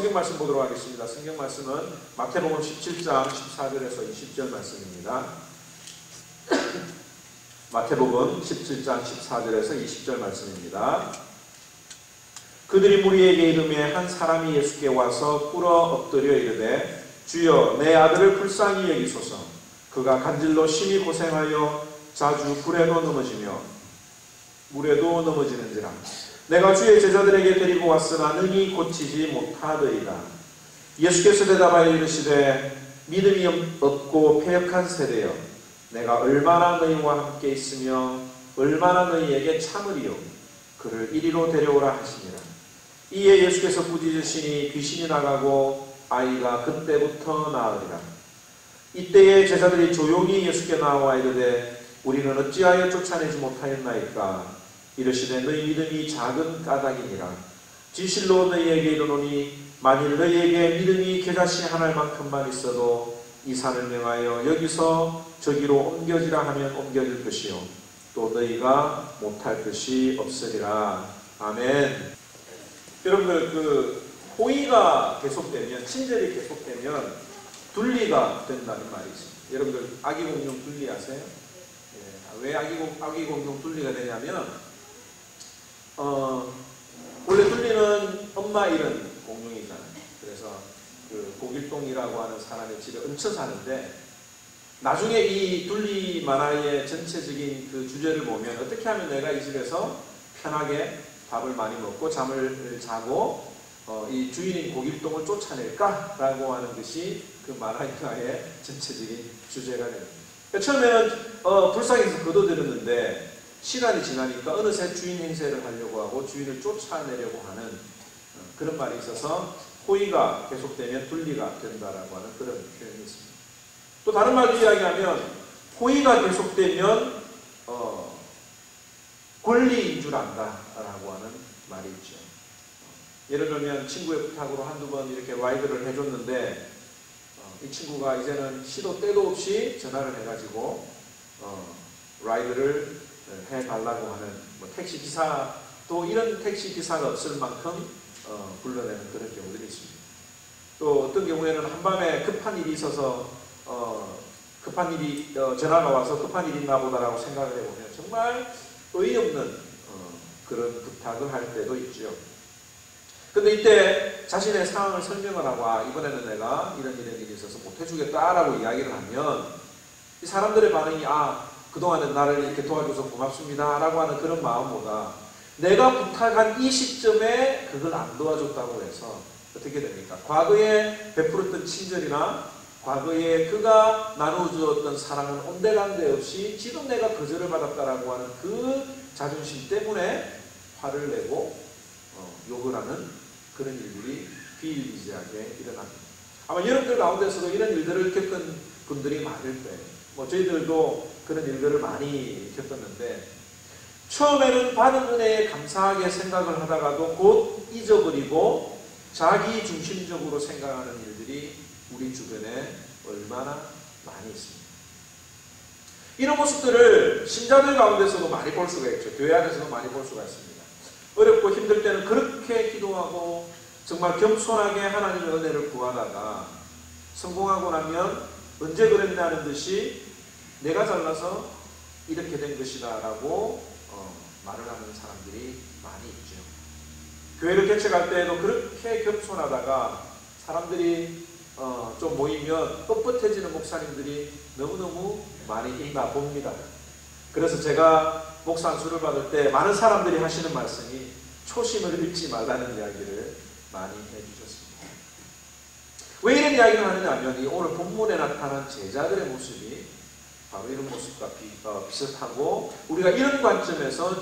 성경 말씀 보도록 하겠습니다. 성경 말씀은 마태복음 17장 14절에서 20절 말씀입니다. 마태복음 17장 14절에서 20절 말씀입니다. 그들이 무리에게 이르매 한 사람이 예수께 와서 꿇어 엎드려 이르되 주여 내 아들을 불쌍히 여기소서. 그가 간질로 심히 고생하여 자주 불에도 넘어지며 물에도 넘어지는지라. 내가 주의 제자들에게 데리고 왔으나 능히 고치지 못하더이다. 예수께서 대답하여 이르시되 믿음이 없고 패역한 세대여, 내가 얼마나 너희와 함께 있으며 얼마나 너희에게 참으리요. 그를 이리로 데려오라 하시니라. 이에 예수께서 부짖으시니 귀신이 나가고 아이가 그때부터 나으리라. 이때에 제자들이 조용히 예수께 나와 이르되 우리는 어찌하여 쫓아내지 못하였나이까. 이르시되 너희 믿음이 작은 까닭이니라. 진실로 너희에게 이르노니 만일 너희에게 믿음이 겨자씨 한 알만큼만 있어도 이 산을 명하여 여기서 저기로 옮겨지라 하면 옮겨질 것이요 또 너희가 못할 것이 없으리라. 아멘. 여러분들 호의가 계속되면, 친절이 계속되면 둘리가 된다는 말이 있습니다. 여러분들 아기 공룡 둘리 아세요? 왜 아기 공룡 둘리가 되냐면 원래 둘리는 엄마 잃은 공룡이잖아요. 그래서 그 고길동이라고 하는 사람의 집에 얹혀 사는데 나중에 이 둘리 만화의 전체적인 그 주제를 보면 어떻게 하면 내가 이 집에서 편하게 밥을 많이 먹고 잠을 자고 이 주인인 고길동을 쫓아낼까라고 하는 것이 그 만화의 전체적인 주제가 됩니다. 그러니까 처음에는 불쌍해서 거둬들였는데 시간이 지나니까 어느새 주인 행세를 하려고 하고 주인을 쫓아내려고 하는 그런 말이 있어서 호의가 계속되면 둘리가 된다라고 하는 그런 표현이 있습니다. 또 다른 말로 이야기하면 호의가 계속되면 권리인 줄 안다라고 하는 말이 있죠. 예를 들면 친구의 부탁으로 한두 번 이렇게 라이드를 해줬는데 이 친구가 이제는 시도 때도 없이 전화를 해가지고 라이드를 해달라고 하는 택시 기사도 이런 택시 기사가 없을 만큼 불러내는 그런 경우들이 있습니다. 또 어떤 경우에는 한밤에 급한 일이 있어서 전화가 와서 급한 일이 있나 보다라고 생각을 해보면 정말 어이없는 그런 부탁을 할 때도 있죠. 근데 이때 자신의 상황을 설명을 하고 이번에는 내가 이런 일이 있어서 못해주겠다라고 이야기를 하면 이 사람들의 반응이 그동안에 나를 이렇게 도와줘서 고맙습니다 라고 하는 그런 마음보다 내가 부탁한 이 시점에 그걸 안 도와줬다고 해서 어떻게 됩니까? 과거에 베풀었던 친절이나 과거에 그가 나눠주었던 사랑은 온데간데 없이 지금 내가 거절을 받았다라고 하는 그 자존심 때문에 화를 내고 욕을 하는 그런 일들이 비일비재하게 일어납니다. 아마 여러분들 가운데서도 이런 일들을 겪은 분들이 많을 거예요. 저희들도 그런 일들을 많이 겪었는데 처음에는 받은 은혜에 감사하게 생각을 하다가도 곧 잊어버리고 자기 중심적으로 생각하는 일들이 우리 주변에 얼마나 많이 있습니다. 이런 모습들을 신자들 가운데서도 많이 볼 수가 있죠. 교회 안에서도 많이 볼 수가 있습니다. 어렵고 힘들 때는 그렇게 기도하고 정말 겸손하게 하나님의 은혜를 구하다가 성공하고 나면 언제 그랬냐는 듯이 내가 잘나서 이렇게 된 것이다 라고 말을 하는 사람들이 많이 있죠. 교회를 개척할 때에도 그렇게 겸손하다가 사람들이 좀 모이면 뻣뻣해지는 목사님들이 너무너무 많이 있나 봅니다. 그래서 제가 목사 안수를 받을 때 많은 사람들이 하시는 말씀이 초심을 잃지 말라는 이야기를 많이 해주셨습니다. 왜 이런 이야기를 하느냐 하면 오늘 본문에 나타난 제자들의 모습이 바로 이런 모습과 비슷하고 우리가 이런 관점에서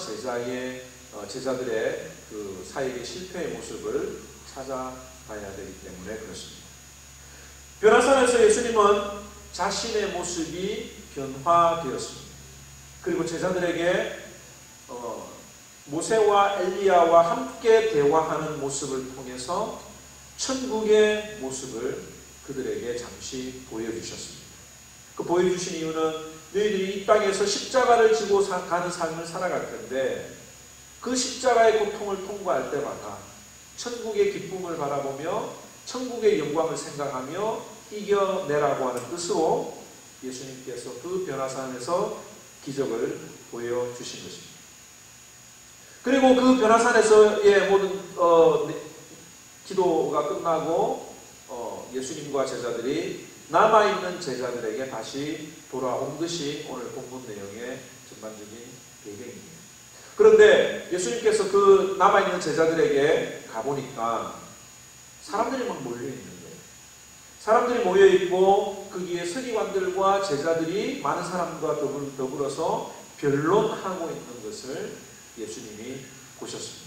제자들의 그 사역의 실패의 모습을 찾아가야 되기 때문에 그렇습니다. 변화산에서 예수님은 자신의 모습이 변화되었습니다. 그리고 제자들에게 모세와 엘리야와 함께 대화하는 모습을 통해서 천국의 모습을 그들에게 잠시 보여주셨습니다. 그 보여주신 이유는 너희들이 이 땅에서 십자가를 지고 가는 삶을 살아갈 텐데 그 십자가의 고통을 통과할 때마다 천국의 기쁨을 바라보며 천국의 영광을 생각하며 이겨내라고 하는 뜻으로 예수님께서 그 변화산에서 기적을 보여주신 것입니다. 그리고 그 변화산에서의 모든 기도가 끝나고 예수님과 제자들이 남아있는 제자들에게 다시 돌아온 것이 오늘 본문 내용의 전반적인 배경입니다. 그런데 예수님께서 그 남아있는 제자들에게 가보니까 사람들이 막 몰려있는 거예요. 사람들이 모여있고 거기에 서기관들과 제자들이 많은 사람과 더불어서 변론하고 있는 것을 예수님이 보셨습니다.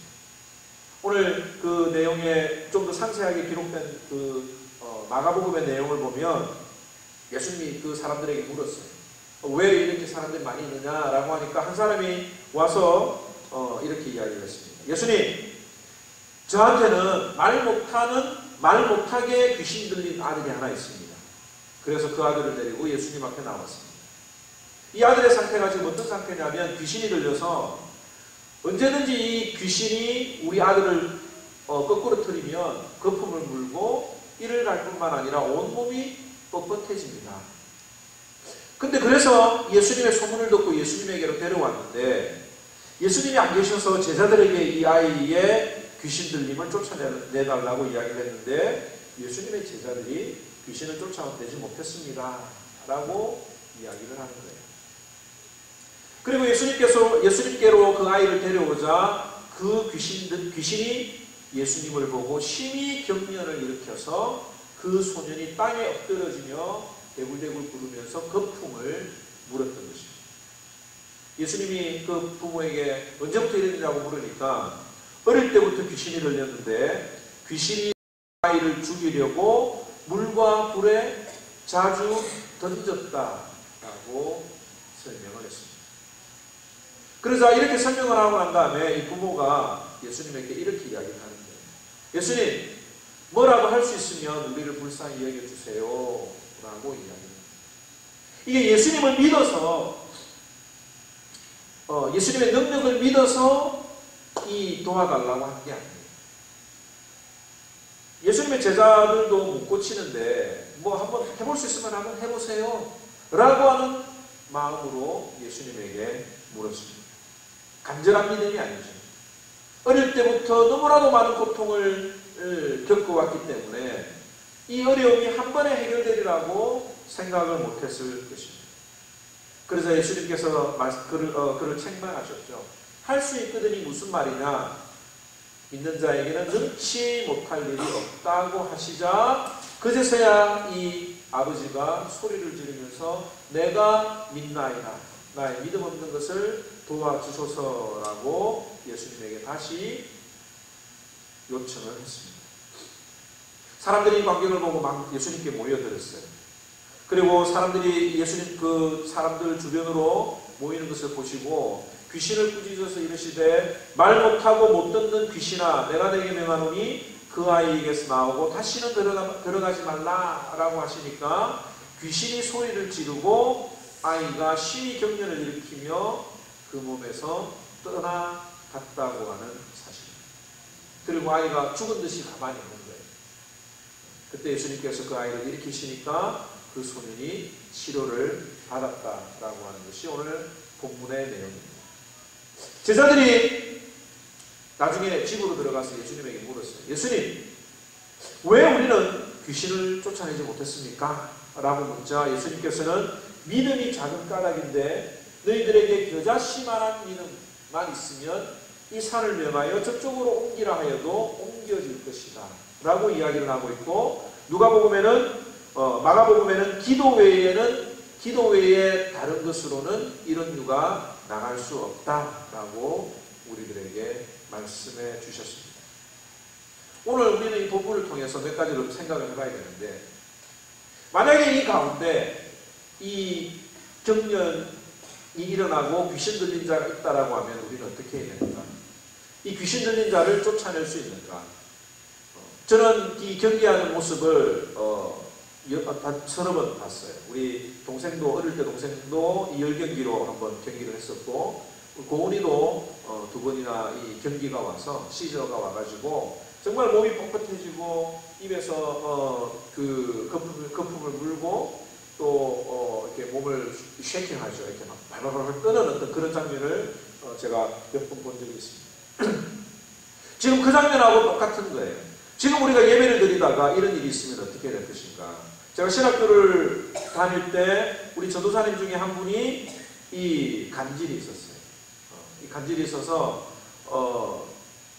오늘 그 내용에 좀 더 상세하게 기록된 그 마가복음의 내용을 보면 예수님이 그 사람들에게 물었어요. 왜 이렇게 사람들이 많이 있느냐라고 하니까 한 사람이 와서 이렇게 이야기를 했습니다. 예수님, 저한테는 말 못하게 귀신 들린 아들이 하나 있습니다. 그래서 그 아들을 데리고 예수님 앞에 나왔습니다. 이 아들의 상태가 지금 어떤 상태냐면 귀신이 들려서 언제든지 이 귀신이 우리 아들을 거꾸로 틀리면 거품을 물고 이를 갈 뿐만 아니라 온몸이 뻣뻣해집니다. 근데 그래서 예수님의 소문을 듣고 예수님에게로 데려왔는데 예수님이 안 계셔서 제자들에게 이 아이의 귀신 들림을 쫓아내달라고 이야기를 했는데 예수님의 제자들이 귀신을 쫓아내지 못했습니다. 라고 이야기를 하는 거예요. 그리고 예수님께로 그 아이를 데려오자 그 귀신이 예수님을 보고 심히 경련을 일으켜서 그 소년이 땅에 엎드러지며 대굴대굴 구르면서 거품을 물었던 것입니다. 예수님이 그 부모에게 언제부터 이랬느냐고 물으니까 어릴 때부터 귀신이 들렸는데 귀신이 아이를 죽이려고 물과 불에 자주 던졌다라고 설명을 했습니다. 그래서 이렇게 설명을 하고 난 다음에 이 부모가 예수님에게 이렇게 이야기를 하는 거예요. 예수님, 뭐라도 할 수 있으면 우리를 불쌍히 여겨주세요. 라고 이야기합니다. 이게 예수님을 믿어서, 예수님의 능력을 믿어서 이 도와달라고 한 게 아니에요. 예수님의 제자들도 못 고치는데, 뭐 한번 해볼 수 있으면 한번 해보세요. 라고 하는 마음으로 예수님에게 물었습니다. 간절한 믿음이 아니죠. 어릴 때부터 너무나도 많은 고통을 겪어왔기 때문에 이 어려움이 한 번에 해결되리라고 생각을 못했을 것입니다. 그래서 예수님께서 그를 책망하셨죠. 할 수 있거든이 무슨 말이냐? 믿는 자에게는 능치 못할 일이 없다고 하시자 그제서야 이 아버지가 소리를 지르면서 내가 믿나이다. 나의 믿음 없는 것을 도와주소서라고 예수님에게 다시 요청을 했습니다. 사람들이 이 광경을 보고 막 예수님께 모여들었어요. 그리고 사람들이 사람들 주변으로 모이는 것을 보시고 귀신을 꾸짖어서 이르시되 말 못하고 못 듣는 귀신아 내가 내게 명하노니 그 아이에게서 나오고 다시는 들어가지 말라라고 하시니까 귀신이 소리를 지르고 아이가 심히 경련을 일으키며 그 몸에서 떠나갔다고 하는 사실입니다. 그리고 아이가 죽은 듯이 가만히 있는 거예요. 그때 예수님께서 그 아이를 일으키시니까 그 소년이 치료를 받았다라고 하는 것이 오늘 본문의 내용입니다. 제자들이 나중에 집으로 들어가서 예수님에게 물었어요. 예수님, 왜 우리는 귀신을 쫓아내지 못했습니까? 라고 묻자 예수님께서는 믿음이 작은 까닭인데 너희들에게 겨자씨만한 믿음만 있으면 이 산을 명하여 저쪽으로 옮기라 하여도 옮겨질 것이다 라고 이야기를 하고 있고 마가복음에는 기도 외에 다른 것으로는 이런 유가 나갈 수 없다라고 우리들에게 말씀해 주셨습니다. 오늘 우리는 이 본문을 통해서 몇 가지를 생각을 해봐야 되는데 만약에 이 가운데 이 경련이 일어나고 귀신 들린 자가 있다라고 하면 우리는 어떻게 해야 되는가? 이 귀신 들린 자를 쫓아낼 수 있는가? 저는 이 경기하는 모습을 서너 번 봤어요. 우리 어릴 때 동생도 이 열경기로 한번 경기를 했었고 고은이도 2번이나 이 경기가 와서 시저가 와가지고 정말 몸이 뻣뻣해지고 입에서 그 거품을 물고 또 이렇게 몸을 쉐이킹하죠. 이렇게 막 발발발 떠는 어떤 그런 장면을 제가 몇 번 본 적이 있습니다. 지금 그 장면하고 똑같은 거예요. 지금 우리가 예배를 드리다가 이런 일이 있으면 어떻게 될 것인가. 제가 신학교를 다닐 때 우리 전도사님 중에 한 분이 이 간질이 있었어요. 이 간질이 있어서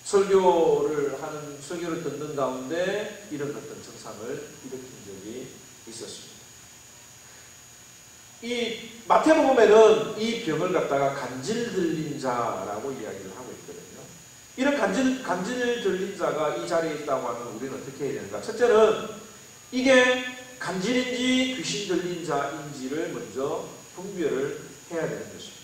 설교를 듣는 가운데 이런 어떤 증상을 일으킨 적이 있었습니다. 이 마태복음에는 이 병을 갖다가 간질 들린 자라고 이야기를 하고 있거든요. 이런 간질 들린 자가 이 자리에 있다고 하면 우리는 어떻게 해야 되는가? 첫째는 이게 간질인지 귀신 들린 자인지를 먼저 분별을 해야 되는 것입니다.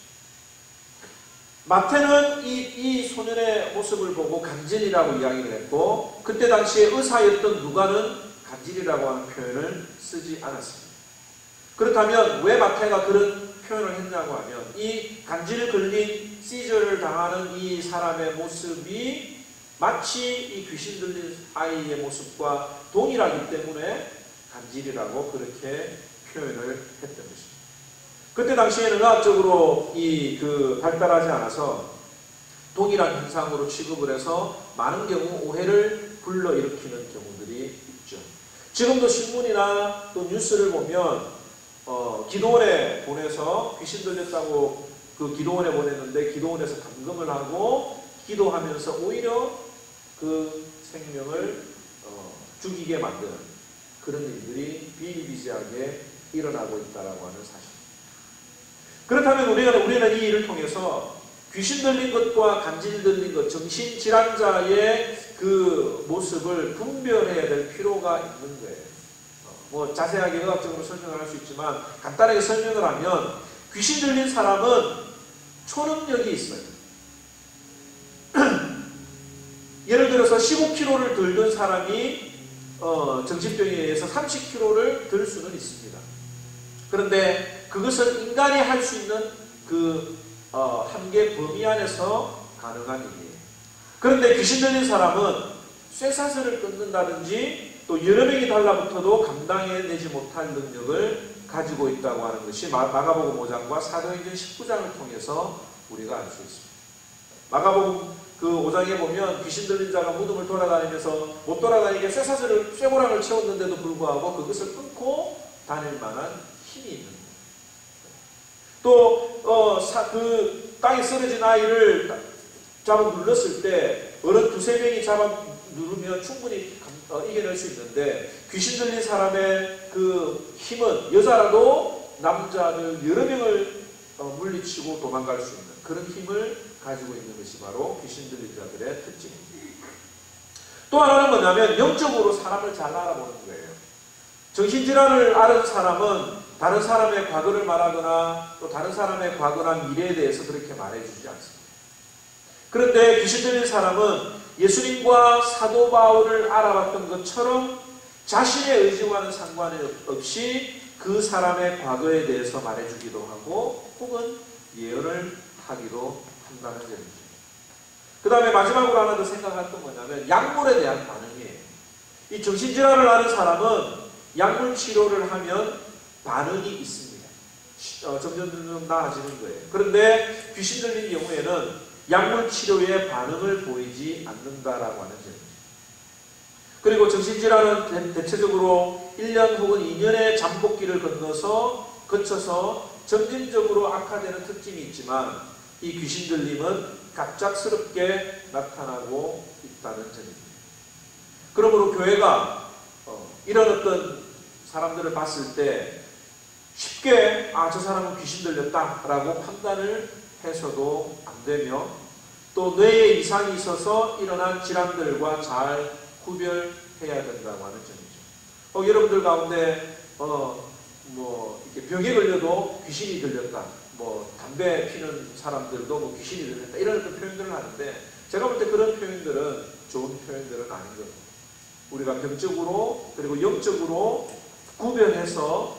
마태는 이 소년의 모습을 보고 간질이라고 이야기를 했고, 그때 당시에 의사였던 누가는 간질이라고 하는 표현을 쓰지 않았습니다. 그렇다면 왜 마태가 그런 표현을 했냐고 하면, 이 간질 걸린 시저를 당하는 이 사람의 모습이 마치 이 귀신 들린 아이의 모습과 동일하기 때문에 간질이라고 그렇게 표현을 했던 것입니다. 그때 당시에는 의학적으로 발달하지 않아서 동일한 현상으로 취급을 해서 많은 경우 오해를 불러일으키는 경우들이 있죠. 지금도 신문이나 또 뉴스를 보면 기도원에 보내서 귀신 들렸다고 그 기도원에 보냈는데 기도원에서 감금을 하고 기도하면서 오히려 그 생명을 죽이게 만드는 그런 일들이 비일비재하게 일어나고 있다라고 하는 사실. 그렇다면 우리는 이 일을 통해서 귀신 들린 것과 간질 들린 것, 정신질환자의 그 모습을 분별해야 될 필요가 있는 거예요. 자세하게 의학적으로 설명을 할 수 있지만 간단하게 설명을 하면 귀신 들린 사람은 초능력이 있어요. 예를 들어서 15kg를 들던 사람이 정신병에 의해서 30kg를 들 수는 있습니다. 그런데 그것은 인간이 할 수 있는 그 한계 범위 안에서 가능한 일이에요. 그런데 귀신 들린 사람은 쇠사슬을 끊는다든지 또 여러 명이 달라붙어도 감당해내지 못할 능력을 가지고 있다고 하는 것이 마가복음 5장과 사도행전 19장을 통해서 우리가 알 수 있습니다. 마가복음 그 5장에 보면 귀신 들린 자가 무덤을 돌아다니면서 못 돌아다니게 쇠고랑을 채웠는데도 불구하고 그것을 끊고 다닐 만한 힘이 있는 거예요. 또 그 땅에 쓰러진 아이를 잡아 눌렀을 때 어른 두세 명이 잡아 누르면 충분히 이겨낼 수 있는데 귀신 들린 사람의 그 힘은 여자라도 남자를 여러 명을 물리치고 도망갈 수 있는 그런 힘을 가지고 있는 것이 바로 귀신 들린 자들의 특징입니다. 또 하나는 뭐냐면 영적으로 사람을 잘 알아보는 거예요. 정신질환을 앓은 사람은 다른 사람의 과거를 말하거나 또 다른 사람의 과거나 미래에 대해서 그렇게 말해주지 않습니다. 그런데 귀신 들린 사람은 예수님과 사도 바울을 알아봤던 것처럼 자신의 의지와는 상관없이 그 사람의 과거에 대해서 말해주기도 하고 혹은 예언을 하기도 한다는 점이죠. 그 다음에 마지막으로 하나 더 생각할 건 뭐냐면 약물에 대한 반응이에요. 이 정신질환을 앓은 사람은 약물 치료를 하면 반응이 있습니다. 점점 나아지는 거예요. 그런데 귀신 들린 경우에는 약물 치료에 반응을 보이지 않는다라고 하는 점입니다. 그리고 정신질환은 대체적으로 1년 혹은 2년의 잠복기를 거쳐서 점진적으로 악화되는 특징이 있지만 이 귀신 들림은 갑작스럽게 나타나고 있다는 점입니다. 그러므로 교회가 이런 어떤 사람들을 봤을 때 쉽게 저 사람은 귀신 들렸다라고 판단을 해서도 안 되며 또 뇌에 이상이 있어서 일어난 질환들과 잘 구별해야 된다고 하는 점이죠. 여러분들 가운데 이렇게 병에 걸려도 귀신이 들렸다, 담배 피는 사람들도 귀신이 들렸다 이런 어떤 표현들을 하는데 제가 볼 때 그런 표현들은 좋은 표현들은 아닌 겁니다. 우리가 병적으로 그리고 영적으로 구별해서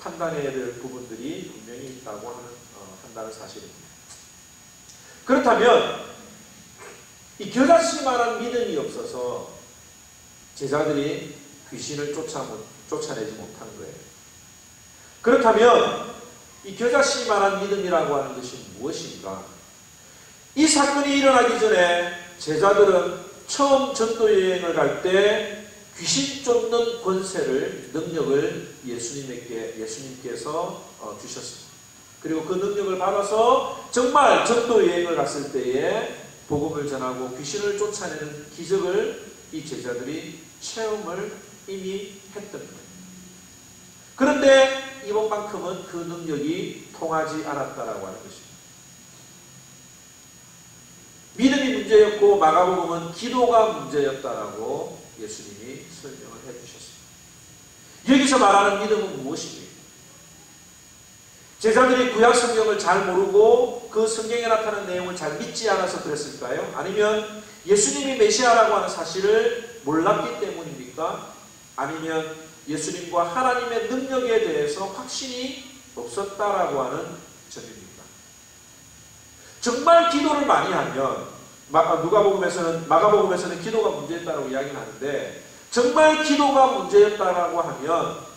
판단해야 될 부분들이 분명히 있다고 한다는 사실입니다. 그렇다면 이 겨자씨만한 믿음이 없어서 제자들이 귀신을 쫓아내지 못한 거예요. 그렇다면 이 겨자씨만한 믿음이라고 하는 것이 무엇인가? 이 사건이 일어나기 전에 제자들은 처음 전도여행을 갈 때 귀신 쫓는 권세를, 능력을 예수님께서 주셨습니다. 그리고 그 능력을 받아서 정말 전도여행을 갔을 때에 복음을 전하고 귀신을 쫓아내는 기적을 이 제자들이 체험을 이미 했던 거예요. 그런데 이번만큼은 그 능력이 통하지 않았다라고 하는 것입니다. 믿음이 문제였고 마가복음은 기도가 문제였다라고 예수님이 설명을 해주셨습니다. 여기서 말하는 믿음은 무엇입니까? 제자들이 구약 성경을 잘 모르고 그 성경에 나타나는 내용을 잘 믿지 않아서 그랬을까요? 아니면 예수님이 메시아라고 하는 사실을 몰랐기 때문입니까? 아니면 예수님과 하나님의 능력에 대해서 확신이 없었다라고 하는 점입니까? 정말 기도를 많이 하면 마가복음에서는 기도가 문제였다고 이야기를 하는데 정말 기도가 문제였다라고 하면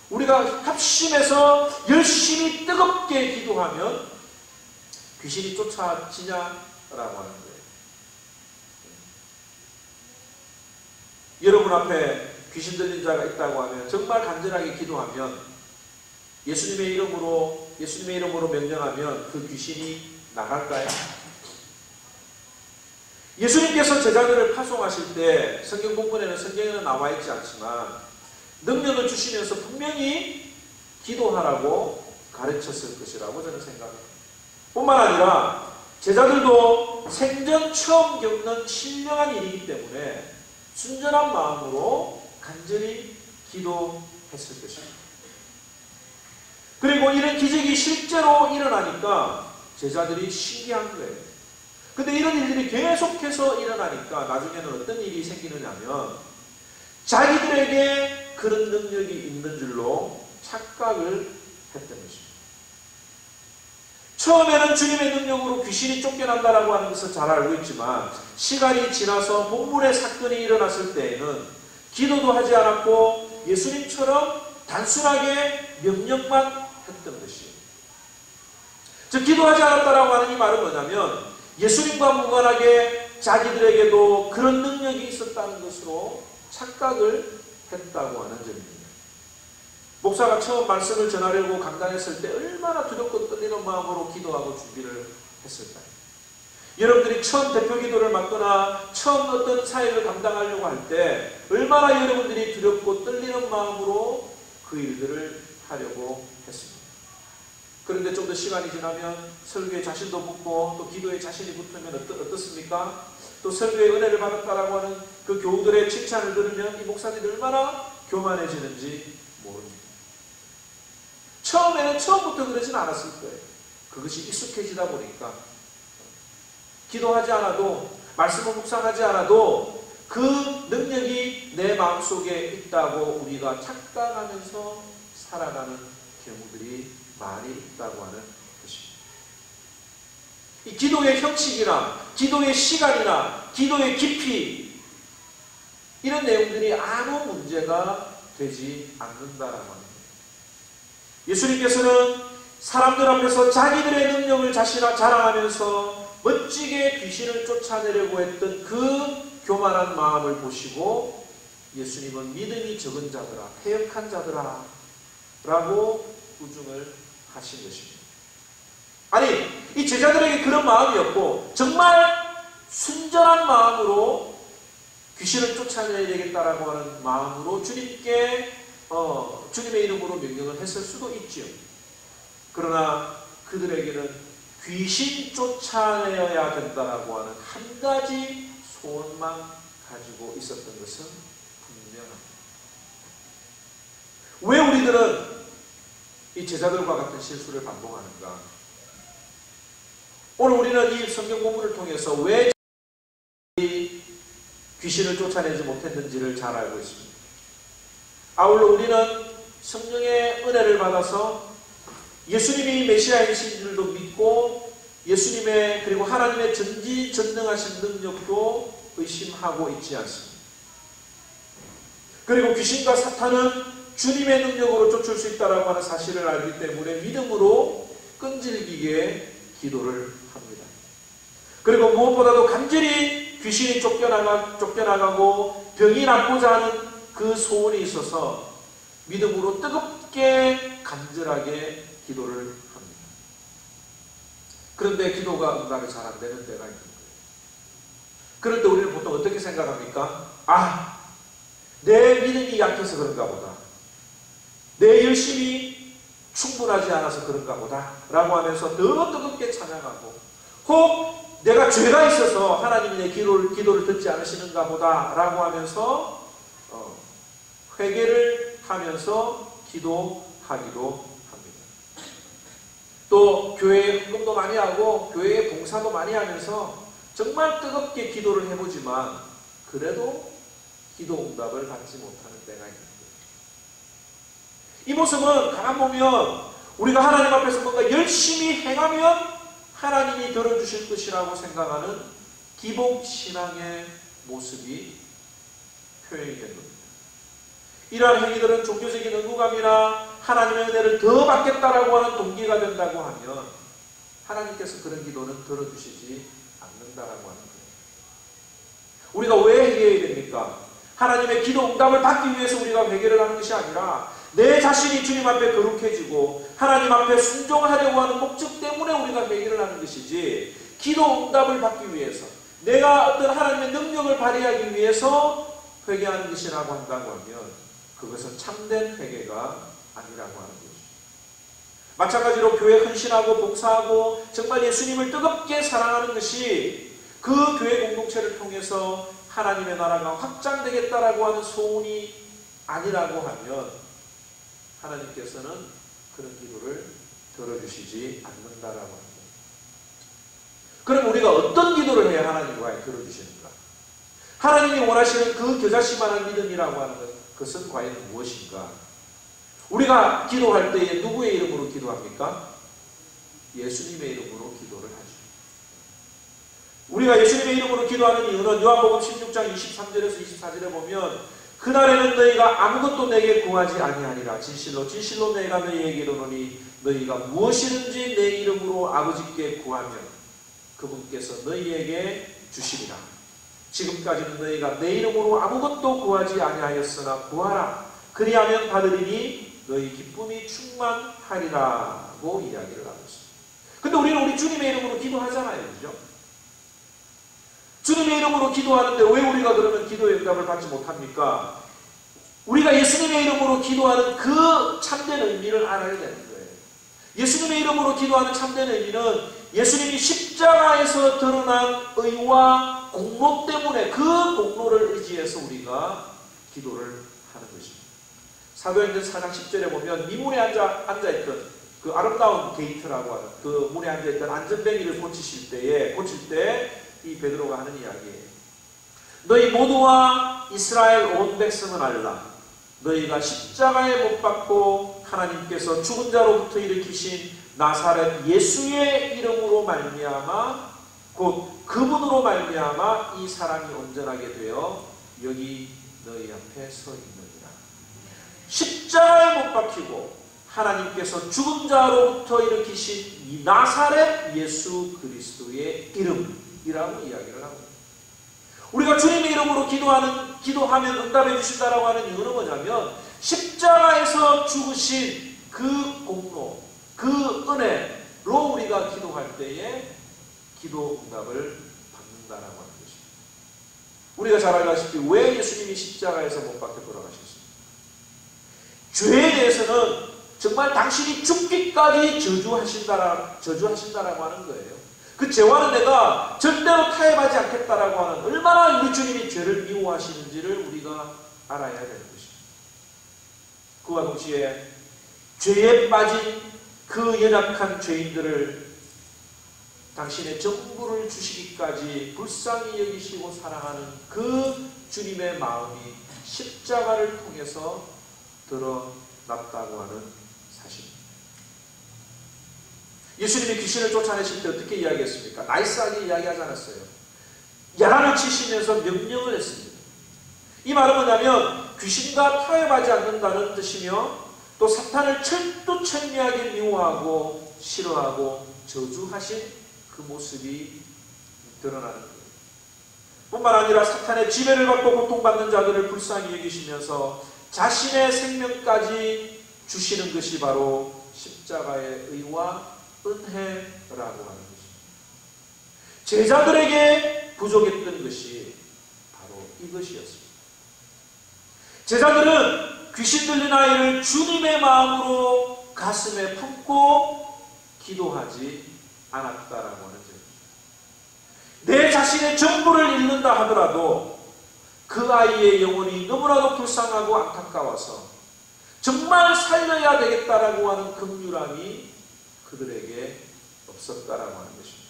우리가 합심해서 열심히 뜨겁게 기도하면 귀신이 쫓아지냐라고 하는 거예요. 여러분 앞에 귀신 들린 자가 있다고 하면 정말 간절하게 기도하면 예수님의 이름으로 명령하면 그 귀신이 나갈까요? 예수님께서 제자들을 파송하실 때 성경에는 나와 있지 않지만 능력을 주시면서 분명히 기도하라고 가르쳤을 것이라고 저는 생각합니다. 뿐만 아니라 제자들도 생전 처음 겪는 신령한 일이기 때문에 순전한 마음으로 간절히 기도했을 것입니다. 그리고 이런 기적이 실제로 일어나니까 제자들이 신기한 거예요. 근데 이런 일들이 계속해서 일어나니까 나중에는 어떤 일이 생기느냐면 자기들에게 그런 능력이 있는 줄로 착각을 했던 것입니다. 처음에는 주님의 능력으로 귀신이 쫓겨난다라고 하는 것을 잘 알고 있지만 시간이 지나서 본문의 사건이 일어났을 때에는 기도도 하지 않았고 예수님처럼 단순하게 명령만 했던 것이에요. 즉 기도하지 않았다라고 하는 이 말은 뭐냐면 예수님과 무관하게 자기들에게도 그런 능력이 있었다는 것으로 착각을 했다고 하는 점입니다. 목사가 처음 말씀을 전하려고 강단했을 때 얼마나 두렵고 떨리는 마음으로 기도하고 준비를 했을까요? 여러분들이 처음 대표 기도를 맡거나 처음 어떤 사역을 감당하려고 할 때 얼마나 여러분들이 두렵고 떨리는 마음으로 그 일들을 하려고 했습니다. 그런데 좀 더 시간이 지나면 설교에 자신도 붙고 또 기도에 자신이 붙으면 어떻습니까? 또 설교의 은혜를 받았다라고 하는 그 교우들의 칭찬을 들으면 이 목사들이 얼마나 교만해지는지 모릅니다. 처음부터 그러진 않았을 거예요. 그것이 익숙해지다 보니까 기도하지 않아도 말씀을 묵상하지 않아도 그 능력이 내 마음속에 있다고 우리가 착각하면서 살아가는 경우들이 많이 있다고 하는 것입니다. 이 기도의 형식이나 기도의 시간이나 기도의 깊이 이런 내용들이 아무 문제가 되지 않는다라고 합니다. 예수님께서는 사람들 앞에서 자기들의 능력을 자랑하면서 멋지게 귀신을 쫓아내려고 했던 그 교만한 마음을 보시고 예수님은 믿음이 적은 자들아, 패역한 자들아 라고 부중을 하신 것입니다. 아니, 이 제자들에게 그런 마음이었고 정말 순전한 마음으로 귀신을 쫓아내야 되겠다라고 하는 마음으로 주님의 이름으로 명령을 했을 수도 있지요. 그러나 그들에게는 귀신 쫓아내야 된다라고 하는 한 가지 소원만 가지고 있었던 것은 분명합니다. 왜 우리들은 이 제자들과 같은 실수를 반복하는가? 오늘 우리는 이 성경 공부를 통해서 왜 귀신을 쫓아내지 못했는지를 잘 알고 있습니다. 아울러 우리는 성령의 은혜를 받아서 예수님이 메시아이신 줄도 믿고 예수님의 그리고 하나님의 전지전능하신 능력도 의심하고 있지 않습니다. 그리고 귀신과 사탄은 주님의 능력으로 쫓을 수 있다고 하는 사실을 알기 때문에 믿음으로 끈질기게 기도를 합니다. 그리고 무엇보다도 간절히 귀신이 쫓겨나가고 병이 낫고자 하는 그 소원이 있어서 믿음으로 뜨겁게 간절하게 기도를 합니다. 그런데 기도가 응답이 잘 안 되는 때가 있는 거예요. 그럴 때 우리는 보통 어떻게 생각합니까? 내 믿음이 약해서 그런가 보다. 내 열심이 충분하지 않아서 그런가 보다 라고 하면서 더 뜨겁게 찬양하고, 혹 내가 죄가 있어서 하나님이 내 기도를 듣지 않으시는가 보다 라고 하면서 회개를 하면서 기도하기도 합니다. 또 교회에 헌금도 많이 하고 교회에 봉사도 많이 하면서 정말 뜨겁게 기도를 해보지만 그래도 기도 응답을 받지 못하는 때가 있는 거예요. 이 모습은 가만 보면 우리가 하나님 앞에서 뭔가 열심히 행하면 하나님이 들어주실 것이라고 생각하는 기복신앙의 모습이 표현이 된 겁니다. 이러한 행위들은 종교적인 의무감이나 하나님의 은혜를 더 받겠다라고 하는 동기가 된다고 하면 하나님께서 그런 기도는 들어주시지 않는다라고 하는 거예요. 우리가 왜 회개해야 됩니까? 하나님의 기도 응답을 받기 위해서 우리가 회개를 하는 것이 아니라 내 자신이 주님 앞에 거룩해지고 하나님 앞에 순종하려고 하는 목적 때문에 우리가 회개를 하는 것이지, 기도 응답을 받기 위해서 내가 어떤 하나님의 능력을 발휘하기 위해서 회개하는 것이라고 한다고 하면 그것은 참된 회개가 아니라고 하는 것입니다. 마찬가지로 교회 헌신하고 봉사하고 정말 예수님을 뜨겁게 사랑하는 것이 그 교회 공동체를 통해서 하나님의 나라가 확장되겠다라고 하는 소원이 아니라고 하면 하나님께서는 그런 기도를 들어주시지 않는다라고 합니다. 그럼 우리가 어떤 기도를 해야 하나님과 들어주시는가? 하나님이 원하시는 그 겨자씨만한 믿음이라고 하는 것은 과연 무엇인가? 우리가 기도할 때에 누구의 이름으로 기도합니까? 예수님의 이름으로 기도를 하죠. 우리가 예수님의 이름으로 기도하는 이유는 요한복음 16장 23절에서 24절에 보면 그날에는 너희가 아무것도 내게 구하지 아니하리라. 진실로 진실로 내가 너희에게 이르노니 너희가 무엇이든지 내 이름으로 아버지께 구하면 그분께서 너희에게 주시리라. 지금까지는 너희가 내 이름으로 아무것도 구하지 아니하였으나 구하라. 그리하면 받으리니 너희 기쁨이 충만하리라고 이야기를 하고 있습니다. 근데 우리는 우리 주님의 이름으로 기도하잖아요. 그죠? 주님의 이름으로 기도하는데 왜 우리가 그러면 기도의 응답을 받지 못합니까? 우리가 예수님의 이름으로 기도하는 그 참된 의미를 알아야 되는 거예요. 예수님의 이름으로 기도하는 참된 의미는 예수님이 십자가에서 드러난 의와 공로 때문에 그 공로를 의지해서 우리가 기도를 하는 것입니다. 사도행전 4장 10절에 보면 미문에 앉아있던 그 아름다운 게이트라고 하는 그 문에 앉아있던 안전뱅이를 고칠 때 이 베드로가 하는 이야기예요. 너희 모두와 이스라엘 온 백성은 알라. 너희가 십자가에 못 박고 하나님께서 죽은 자로부터 일으키신 나사렛 예수의 이름으로 말미암아 곧 그분으로 말미암아 이 사람이 온전하게 되어 여기 너희 앞에 서 있느니라. 십자가에 못 박히고 하나님께서 죽은 자로부터 일으키신 이 나사렛 예수 그리스도의 이름이라고 이야기를 하고, 우리가 주님의 이름으로 기도하면 응답해 주신다라고 하는 이유는 뭐냐면 십자가에서 죽으신 그 공로, 그 은혜로 우리가 기도할 때에 기도 응답을 받는다라고 하는 것입니다. 우리가 잘 알다시피 왜 예수님이 십자가에서 못 박혀 돌아가셨습니까? 죄에 대해서는 정말 당신이 죽기까지 저주하신다라고 하는 거예요. 그 죄와는 내가 절대로 타협하지 않겠다라고 하는, 얼마나 우리 주님이 죄를 미워하시는지를 우리가 알아야 되는 것입니다. 그와 동시에 죄에 빠진 그 연약한 죄인들을 당신의 전부를 주시기까지 불쌍히 여기시고 사랑하는 그 주님의 마음이 십자가를 통해서 드러났다고 하는 사실입니다. 예수님이 귀신을 쫓아내실 때 어떻게 이야기했습니까? 나이스하게 이야기하지 않았어요. 야단을 치시면서 명령을 했습니다. 이 말은 뭐냐면 귀신과 타협하지 않는다는 뜻이며 또 사탄을 철두철미하게 미워하고 싫어하고 저주하신 그 모습이 드러나는 거예요. 뿐만 아니라 사탄의 지배를 받고 고통받는 자들을 불쌍히 여기시면서 자신의 생명까지 주시는 것이 바로 십자가의 의와 은혜라고 하는 것입니다. 제자들에게 부족했던 것이 바로 이것이었습니다. 제자들은 귀신 들린 아이를 주님의 마음으로 가슴에 품고 기도하지 않았다라고 하는 점입니다. 내 자신의 전부를 잃는다 하더라도 그 아이의 영혼이 너무나도 불쌍하고 안타까워서 정말 살려야 되겠다라고 하는 긍휼함이 그들에게 없었다라고 하는 것입니다.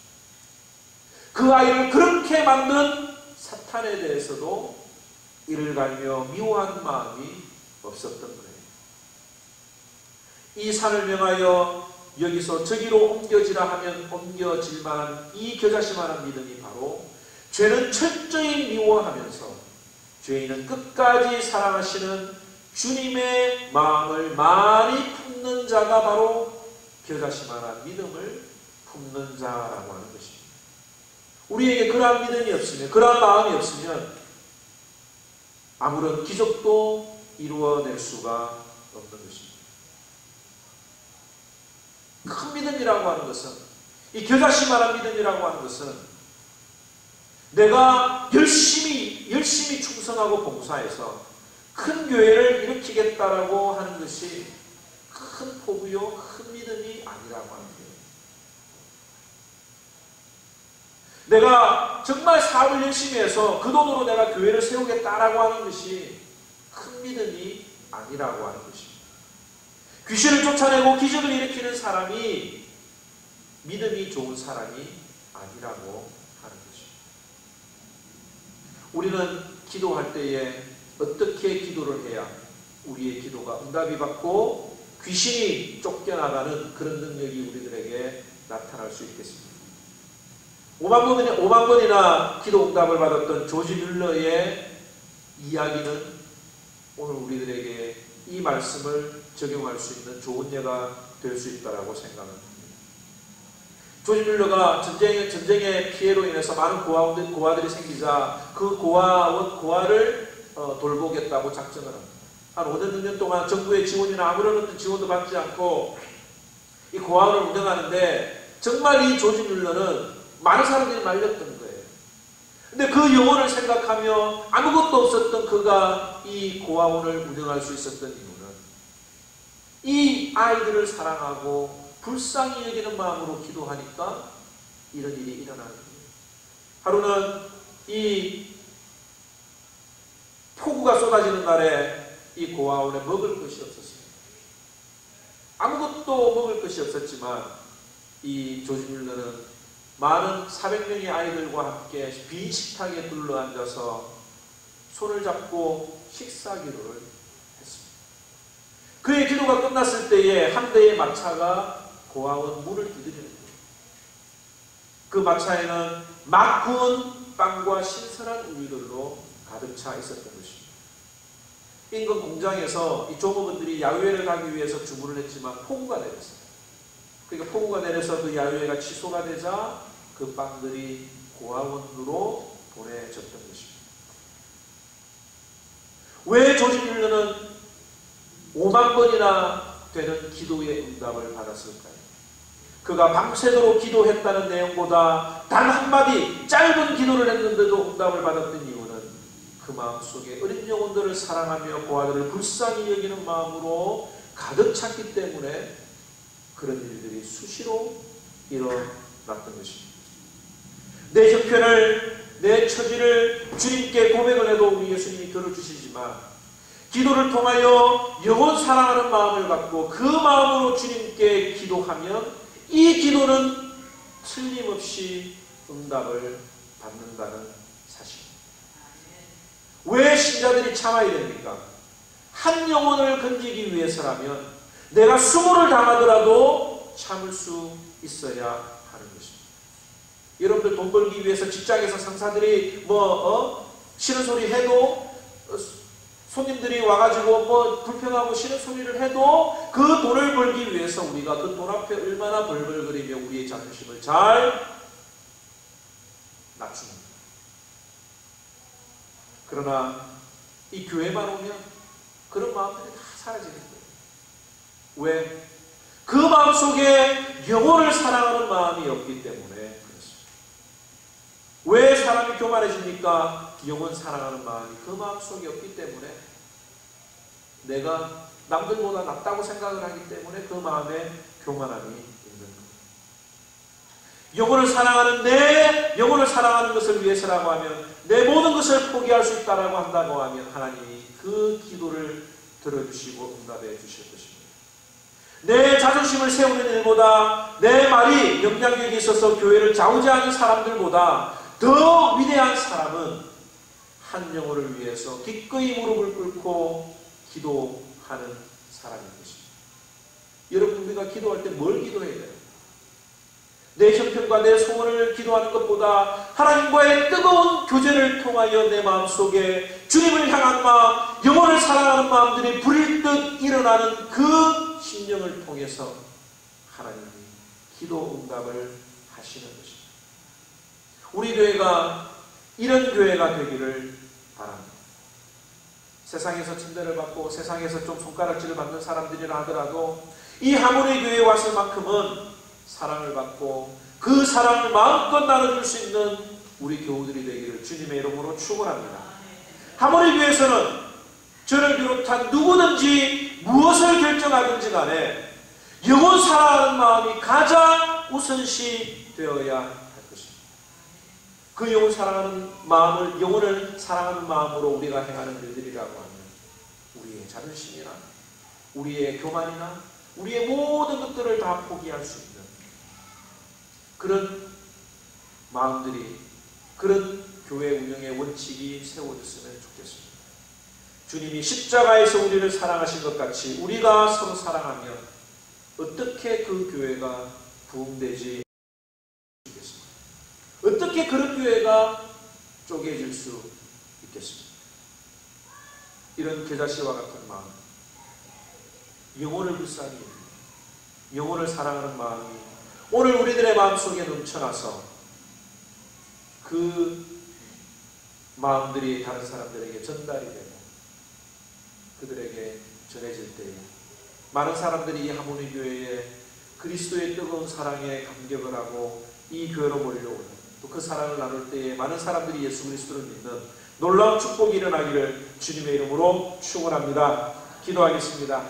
그 아이를 그렇게 만든 사탄에 대해서도 이를 갈며 미워한 마음이 없었던 거예요. 이 산을 명하여 여기서 저기로 옮겨지라 하면 옮겨질 만한 이 겨자씨만한 믿음이 바로 죄는 철저히 미워하면서 죄인은 끝까지 사랑하시는 주님의 마음을 많이 품는 자가 바로 겨자씨만한 믿음을 품는 자라고 하는 것입니다. 우리에게 그러한 믿음이 없으면, 그러한 마음이 없으면 아무런 기적도 이루어낼 수가 없는 것입니다. 큰 믿음이라고 하는 것은, 이 겨자씨만한 믿음이라고 하는 것은 내가 열심히 충성하고 봉사해서 큰 교회를 일으키겠다라고 하는 것이 큰 포부요, 큰 믿음이 아니라고 하는 거예요. 내가 정말 사업을 열심히 해서 그 돈으로 내가 교회를 세우겠다라고 하는 것이 큰 믿음이 아니라고 하는 것입니다. 귀신을 쫓아내고 기적을 일으키는 사람이 믿음이 좋은 사람이 아니라고 하는 것입니다. 우리는 기도할 때에 어떻게 기도를 해야 우리의 기도가 응답이 받고 귀신이 쫓겨나가는 그런 능력이 우리들에게 나타날 수 있겠습니까? 5만 번이나 기도 응답을 받았던 조지 뮬러의 이야기는 오늘 우리들에게 이 말씀을 적용할 수 있는 좋은 예가 될 수 있다고 생각합니다. 조지 뮬러가 전쟁의 피해로 인해서 많은 고아들이 생기자 그 고아를 돌보겠다고 작정을 합니다. 한 5년, 6년 동안 정부의 지원이나 아무런 어떤 지원도 받지 않고 이 고아원을 운영하는데 정말 이 조지 뮬러는 많은 사람들이 말렸던 거예요. 근데 그 영혼을 생각하며 아무것도 없었던 그가 이 고아원을 운영할 수 있었던 이유는 이 아이들을 사랑하고 불쌍히 여기는 마음으로 기도하니까 이런 일이 일어나는 거예요. 하루는 이 폭우가 쏟아지는 날에 이 고아원에 먹을 것이 없었습니다. 아무것도 먹을 것이 없었지만 이 조지 뮬러는 많은 400명의 아이들과 함께 빈 식탁에 둘러앉아서 손을 잡고 식사 기도를 했습니다. 그의 기도가 끝났을 때에 한 대의 마차가 고아원 문을 두드리는 거예요. 그 마차에는 막 구운 빵과 신선한 우유들로 가득 차 있었던 것입니다. 인근 공장에서 이 종업원들이 야유회를 가기 위해서 주문을 했지만 폭우가 내렸어요. 그러니까 폭우가 내려서 그 야유회가 취소가 되자 그 빵들이 고아원으로 보내졌던 것입니다. 왜 조지 뮬러는 5만 번이나 되는 기도의 응답을 받았을까요? 그가 밤새도록 기도했다는 내용보다 단 한마디 짧은 기도를 했는데도 응답을 받았던 이유는 그 마음속에 어린 영혼들을 사랑하며 고아들을 불쌍히 여기는 마음으로 가득 찼기 때문에 그런 일들이 수시로 일어났던 것입니다. 내 형편을, 내 처지를 주님께 고백을 해도 우리 예수님이 들어주시지만 기도를 통하여 영원 사랑하는 마음을 갖고 그 마음으로 주님께 기도하면 이 기도는 틀림없이 응답을 받는다는 사실입니다. 왜 신자들이 참아야 됩니까? 한 영혼을 건지기 위해서라면 내가 수모를 당하더라도 참을 수 있어야 하는 것입니다. 여러분들 돈 벌기 위해서 직장에서 상사들이 싫은 소리 해도 손님들이 와가지고 불평하고 싫은 소리를 해도 그 돈을 벌기 위해서 우리가 그 돈 앞에 얼마나 벌벌거리며 우리의 자존심을 잘 낮춥니다. 그러나 이 교회만 오면 그런 마음들이 다 사라지는 거예요. 왜? 그 마음속에 영혼을 사랑하는 마음이 없기 때문에 그렇습니다. 왜 사람이 교만해집니까? 영혼 사랑하는 마음이 그 마음속에 없기 때문에 내가 남들보다 낫다고 생각을 하기 때문에 그 마음에 교만함이 있는 거예요. 영혼을 사랑하는 것을 위해서라고 하면 내 모든 것을 포기할 수 있다라고 한다고 하면 하나님이 그 기도를 들어주시고 응답해 주실 것입니다. 내 자존심을 세우는 일보다 내 말이 영향력이 있어서 교회를 좌우지하는 사람들보다 더 위대한 사람은 한 영혼을 위해서 기꺼이 무릎을 꿇고 기도하는 사람인 것입니다. 여러분, 우리가 기도할 때 뭘 기도해야 돼요? 내 형편과 내 소원을 기도하는 것보다 하나님과의 뜨거운 교제를 통하여 내 마음속에 주님을 향한 마음, 영혼을 사랑하는 마음들이 불일 듯 일어나는 그 심령을 통해서 하나님이 기도 응답을 하시는 것입니다. 우리 교회가 이런 교회가 되기를 바랍니다. 세상에서 침대를 받고 세상에서 좀 손가락질을 받는 사람들이라 하더라도 이 하모니 교회에 왔을만큼은 사랑을 받고 그 사랑을 마음껏 나눠줄 수 있는 우리 교우들이 되기를 주님의 이름으로 축원합니다. 하모니 교회에서는 저를 비롯한 누구든지 무엇을 결정하든지 간에 영혼 사랑하는 마음이 가장 우선시 되어야 할 것입니다. 그 영혼 사랑하는 마음을, 영혼을 사랑하는 마음으로 우리가 행하는 일들이라고 하면 우리의 자존심이나 우리의 교만이나 우리의 모든 것들을 다 포기할 수 있는 그런 마음들이, 그런 교회 운영의 원칙이 세워졌으면 좋겠습니다. 주님이 십자가에서 우리를 사랑하신 것 같이 우리가 서로 사랑하면 어떻게 그 교회가 부흥되지 있겠습니까? 어떻게 그런 교회가 쪼개질 수 있겠습니까? 이런 겨자씨와 같은 마음, 영혼을 불쌍히 영혼을 사랑하는 마음이 오늘 우리들의 마음속에 넘쳐나서 그 마음들이 다른 사람들에게 전달이 되고 그들에게 전해질 때에 많은 사람들이 이 하모니 교회에 그리스도의 뜨거운 사랑에 감격을 하고 이 교회로 몰려오는, 또 그 사랑을 나눌 때에 많은 사람들이 예수 그리스도를 믿는 놀라운 축복이 일어나기를 주님의 이름으로 축원합니다. 기도하겠습니다.